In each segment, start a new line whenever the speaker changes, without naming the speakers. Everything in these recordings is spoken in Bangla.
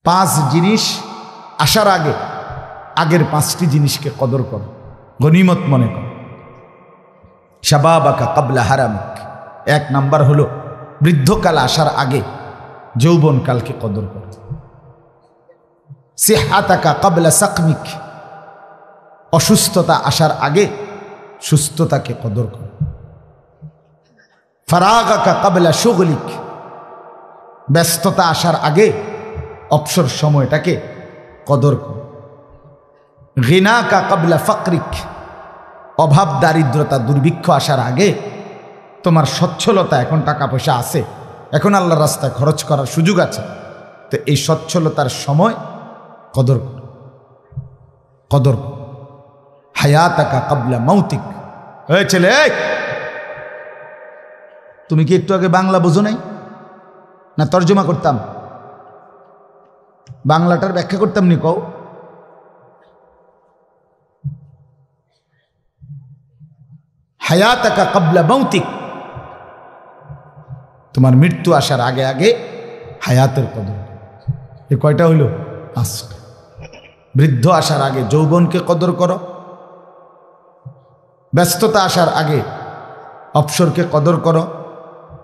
পাঁচ জিনিস আসার আগে আগের পাঁচটি জিনিসকে কদর করো, গনিমত মনে করো। শাবাবাকা ক্বাবলা হারামিক, এক নাম্বার হলো বৃদ্ধকাল আসার আগে যৌবনকালকে কদর করো। সিহাতাকা ক্বাবলা সাকমিক, অসুস্থতা আসার আগে সুস্থতাকে কদর করো। ফারাগাকা ক্বাবলা শুগলিক, ব্যস্ততা আসার আগে অবসর সময়টাকে কদর করো। গিনাকা ক্বাবলা ফাকরিক, অভাব দারিদ্রতা দুর্ভিক্ষ আসার আগে তোমার সচ্ছলতা, এখন টাকা পয়সা আছে, এখন আল্লাহর রাস্তায় খরচ করার সুযোগ আছে, তো এই সচ্ছলতার সময় কদর করো, কদর করো। হায়াতাকা ক্বাবলা মাউতিক, এই ছেলে, তুমি কি একটু আগে বাংলা বোঝো নাই? না তর্জমা করতাম? বাংলাটার ব্যাখ্যা করতাম নি? কও। হায়াতাকা ক্বাবলা মাউতিক, তোমার মৃত্যু আসার আগে আগে হায়াতের কদর। এ কয়টা হইল? পাঁচটা। বৃদ্ধ আসার আগে যৌবনকে কদর করো, ব্যস্ততা আসার আগে অবসরকে কদর করো,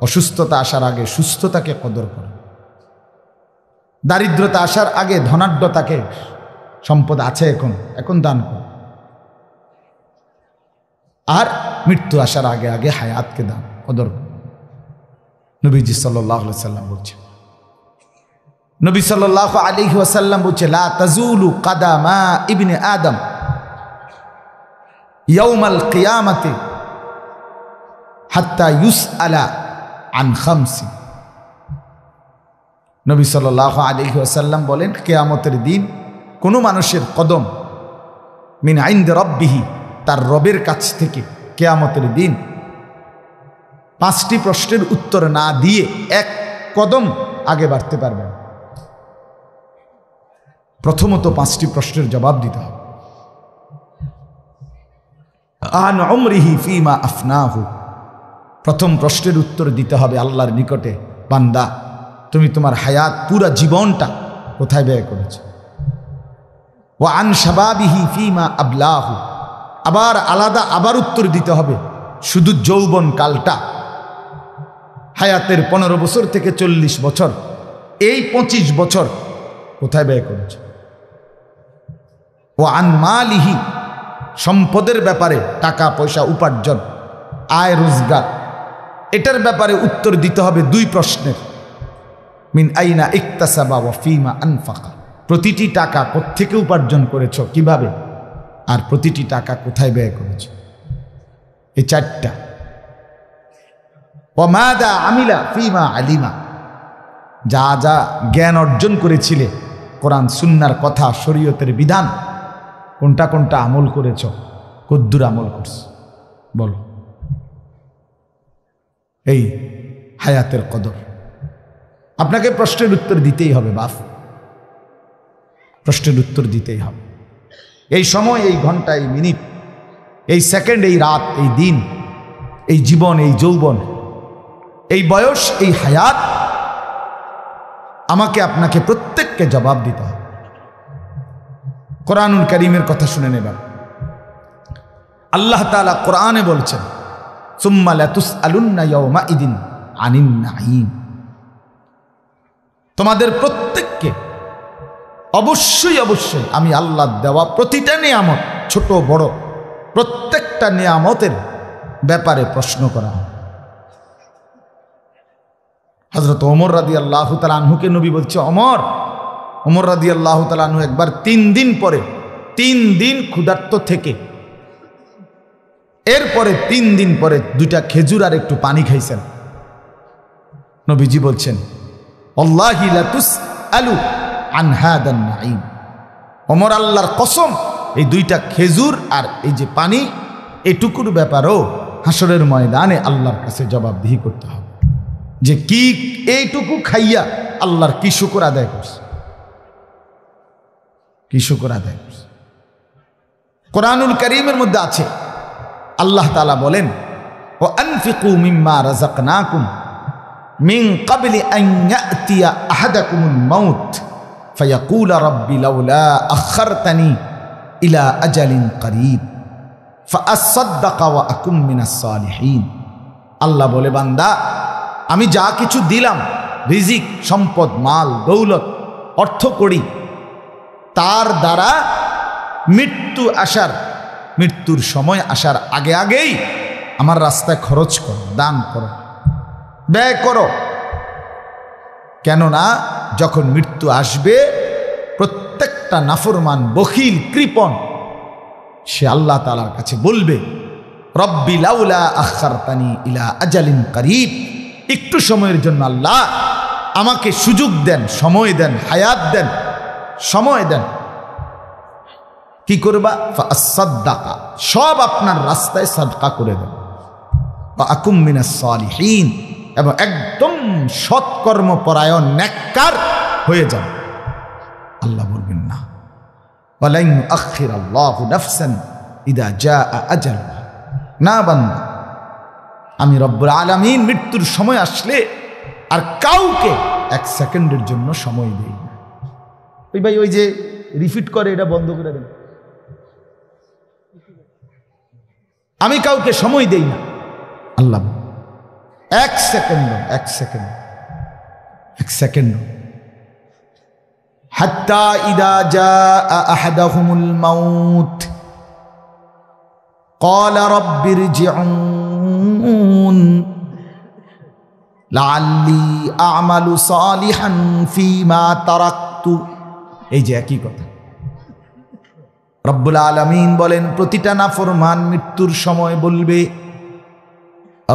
অসুস্থতা আসার আগে সুস্থতাকে কদর করো, দারিদ্রতা আসার আগে ধনাঢ্যতাকে, সম্পদ আছে এখন এখন দান করো, আর মৃত্যু আসার আগে আগে হায়াতকে দান কদর করো। নবীজি সাল্লাল্লাহু আলাইহি ওয়াসাল্লাম বলছেন, নবী সাল্লাল্লাহু আলাইহি ওয়াসাল্লাম বলছে, লা তাজুলু কাদামা ইবনে আদম ইয়াউমাল কিয়ামাতি হাত্তা ইউসআলা আন খামসি। নবী সাল্লাল্লাহু আলাইহি ওয়াসাল্লাম বলেন, কিয়ামতের দিন কোনো মানুষের কদম মিন ইনদি রাব্বিহি, তার রবের কাছ থেকে কিয়ামতের দিন পাঁচটি প্রশ্নের উত্তর না দিয়ে এক কদম আগে বাড়তে পারবে না। প্রথমত পাঁচটি প্রশ্নের জবাব দিতে হবে। আন উমরিহি ফীমা আফনাহু, প্রথম প্রশ্নের উত্তর দিতে হবে আল্লাহর নিকটে, বান্দা তুমি তোমার হায়াত পুরা জীবনটা কোথায় ব্যয় করেছো। ওয়া আন শাবাবিহি ফীমা আবলাহু, আবার আলাদা আবার উত্তর দিতে হবে শুধু যৌবন কালটা, হায়াতের 15 বছর থেকে 40 বছর, এই 25 বছর কোথায় ব্যয় করেছে। ও আন মালিহি, সম্পদের ব্যাপারে, টাকা পয়সা উপার্জন, আয় রোজগার, এটার ব্যাপারে উত্তর দিতে হবে দুই প্রশ্নের। মিন আইনা ইকতাসাবা ওয়া ফীমা আনফাকা, প্রতিটি টাকা কোত্থেকে উপার্জন করেছ, কিভাবে, আর প্রতিটি টাকা কোথায় ব্যয় করেছ। এই চারটা। ওয়া মাদা আমিলা ফীমা আলিমা, যা যা জ্ঞান অর্জন করেছিলে, কোরআন সুন্নাহর কথা, শরীয়তের বিধান, কোনটা কোনটা আমল করেছ, কদ্দুর আমল করছ, বলো। এই হায়াতের কদর। আপনাকে প্রশ্নের উত্তর দিতেই হবে বাপ, প্রশ্নের উত্তর দিতেই হবে। এই সময়, এই ঘন্টা, এই মিনিট, এই সেকেন্ড, এই রাত, এই দিন, এই জীবন, এই যৌবন, এই বয়স, এই হায়াত, আমাকে আপনাকে প্রত্যেককে জবাব দিতে হবে। কোরআনুল কারীমের কথা শুনে নেবেন। আল্লাহ তাআলা কোরআনে বলছেন, সুম্মা লাতুসআলুন্না ইয়াওমাইদিন আনিন নাঈম, তোমাদের প্রত্যেককে অবশ্যই অবশ্যই আমি আল্লাহ দেওয়া প্রতিটা নিয়ামত, ছোট বড় প্রত্যেকটা নিয়ামতের ব্যাপারে প্রশ্ন করা হবে। হযরত ওমর রাদিয়াল্লাহু তাআলা আনহুকে নবী বলছে, ওমর রাদিয়াল্লাহু তাআলা আনহু একবার 3 দিন পরে, 3 দিন ক্ষুধার্ত থেকে, এরপরে 3 দিন পরে 2টা খেজুর আর একটু পানি খাইছেন। নবীজি বলছেন, আল্লাহি লা তুসআলু আন হাদান নাঈম, ওমর আল্লাহর কসম, এই 2টা খেজুর আর এই যে পানি, এটুকুর ব্যাপারেও হাসরের ময়দানে আল্লাহর কাছে জবাবদিহি করতে হবে, যে কি এইটুকু খাইয়া আল্লাহর কি শুকর আদায় করছে, কি শুকর আদায় করছে। কোরআনুল কারীমের মধ্যে আছে, আল্লাহ তাআলা বলেন, ওয়া আনফিকু মিম্মা রাযাকনাকুম মিন ক্বাবলি আন ইয়াতিয়া আহাদাকুমুল মাউত فيقول رب لولا أخرتني إلى أجل قريب فأصدق وأكن من الصالحين। আল্লাহ বলে, বান্দা আমি যা কিছু দিলাম, রিজিক, সম্পদ, মাল, দৌলত, অর্থ করি, তার দ্বারা মৃত্যুর সময় আসার আগে আগেই আমার রাস্তায় খরচ করো, দান করো, ব্যয় করো। কেননা যখন মৃত্যু আসবে, প্রত্যেকটা নাফরমান, বখিল, কৃপণ সে আল্লাহ তাআলার কাছে বলবে, রব্বি লাউলা আখারতানি ইলা আজালিন করিব, একটু সময়ের জন্য আল্লাহ আমাকে সুযোগ দেন, সময় দেন, হায়াত দেন, সময় দেন। কি করবা? ফাসাদদাকা, সব আপনার রাস্তায় সাদকা করে দেন, ওয়া আকুম মিনাস সালিহিন, এবং একদম সৎকর্মপরায়ণ নেককার হয়ে যান। আল্লাহ বলবেন না, ওয়ালান ইউআখিরাল্লাহু নাফসান ইযা জাআ আজালুহা, না বান্দা, আমি রব্বুল আলামিন মৃত্যুর সময় আসলে আর কাউকে এক সেকেন্ডের জন্য সময় দেই না। ওই ভাই ওই যে রিপিট করে, এটা বন্ধ করে দেন। আমি কাউকে সময় দেই না, আল্লাহ এক সেকেন্ড হাত্তা ইদা জাআ আহাদাহুমুল মাউত ক্বালা রাব্বিরজিউন লাআল্লি আ'মালু সালিহান ফীমা তারাকতু। এই যে একই কথা। রব্বুল আলামিন বলেন, প্রতিটা নাফরমান মৃত্যুর সময় বলবে,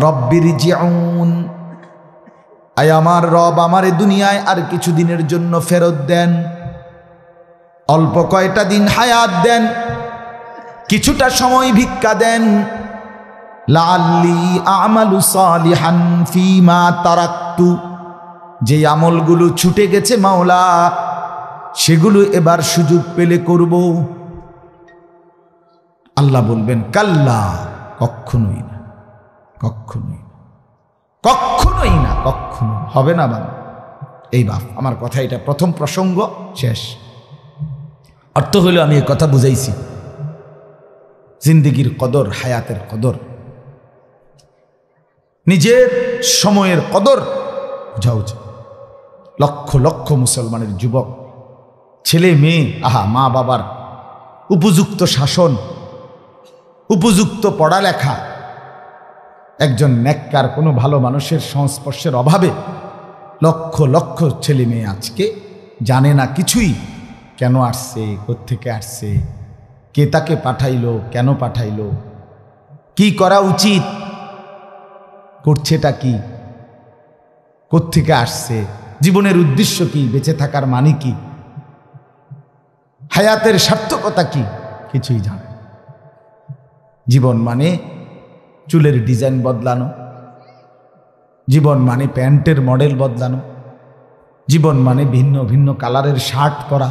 রব্বিরজিউন, আয় আমার রব, আমারে দুনিয়ায় আর কিছু দিনের জন্য ফেরত দেন, অল্প কয়টা দিন হায়াত দেন, কিছুটা সময় ভিক্ষা দেন। লাআল্লি আ'মালু সালিহান ফীমা তারাকতু, যে আমলগুলো ছুটে গেছে মাওলা, সেগুলো এবার সুযোগ পেলে করব। আল্লাহ বলবেন, কাল্লা, কখনোই না, কখনোই হবে না বাবা। এই বাপ, আমার কথা এটা প্রথম প্রসঙ্গ, শেষ। অর্থ হলো, আমি এই কথা বুঝাইছি, জিন্দেগির কদর, হায়াতের কদর, নিজের সময়ের কদর বুঝা উচিত। লক্ষ লক্ষ মুসলমানের যুবক, ছেলে মেয়ে, মা বাবার উপযুক্ত শাসন, উপযুক্ত পড়ালেখা, একজন নেককার কোনো ভালো মানুষের সংস্পর্শের অভাবে লক্ষ লক্ষ ছেলে মেয়ে আজকে জানে না কিছুই। কেন আসছে, কোত্থেকে আসছে, কে তাকে পাঠাইলো, কেন পাঠাইলো, কি করা উচিত, করছেটা কি, কোত্থেকে আসছে, জীবনের উদ্দেশ্য কি, বেঁচে থাকার মানে কি, হায়াতের সার্থকতা কি, কিছুই জানে। জীবন মানে চুলের ডিজাইন বদলানো, জীবন মানে প্যান্টের মডেল বদলানো, জীবন মানে ভিন্ন ভিন্ন কালারের শার্ট পরা,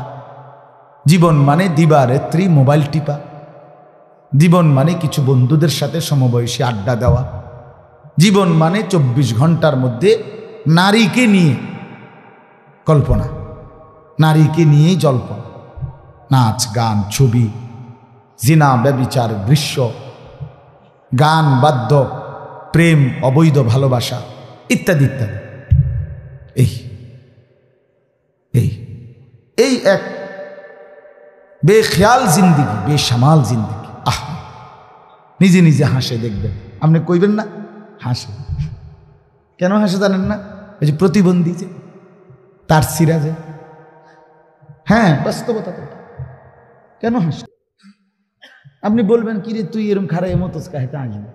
জীবন মানে দিবারাত্রি মোবাইল টিপা, জীবন মানে কিছু বন্ধুদের সাথে সমবয়সী আড্ডা দেওয়া, জীবন মানে 24 ঘন্টার মধ্যে নারীকে নিয়ে কল্পনা, নারীকে নিয়েই জল্পনা, নাচ গান, ছবি, জিনা, ব্যভিচার, দৃশ্য, গান, বাদ্য, প্রেম, অবৈধ ভালোবাসা, ইত্যাদি ইত্যাদি। এই এক বেখেয়াল জিন্দিগি, বেসামাল জিন্দিগি। নিজে নিজে হাসে, দেখবেন, আপনি কইবেন না হাসে। কেন হাসে জানেন না? এই যে প্রতিবন্ধী, যে তার সিরাজে, হ্যাঁ, বাস্তবতা তো। কেন হাসে? আপনি বলবেন, কিরে তুই এরকম খারাপ এমতস কাহিতে আসবে,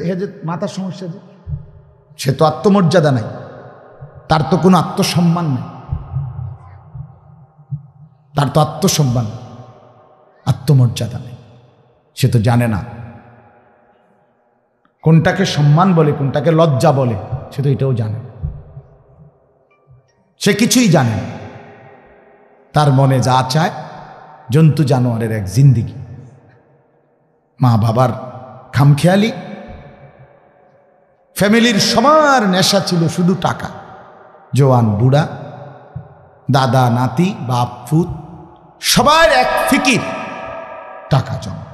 হেজে মাথার সমস্যা, যে সে তো আত্মমর্যাদা নাই, তার তো কোনো আত্মসম্মান নাই, তার তো আত্মসম্মান, আত্মমর্যাদা নেই। সে তো জানে না কোনটাকে সম্মান বলে, কোনটাকে লজ্জা বলে, সে তো এটাও জানে না। সে কিছুই জানে না। তার মনে যা চায়, জন্তু জানোয়ারের এক জিন্দিগি। মা বাবার খামখেয়ালি, ফ্যামিলির সবার নেশা ছিল শুধু টাকা, জোয়ান বুড়া দাদা নাতি বাপ ফুত সবার এক ফিকির টাকা জমা।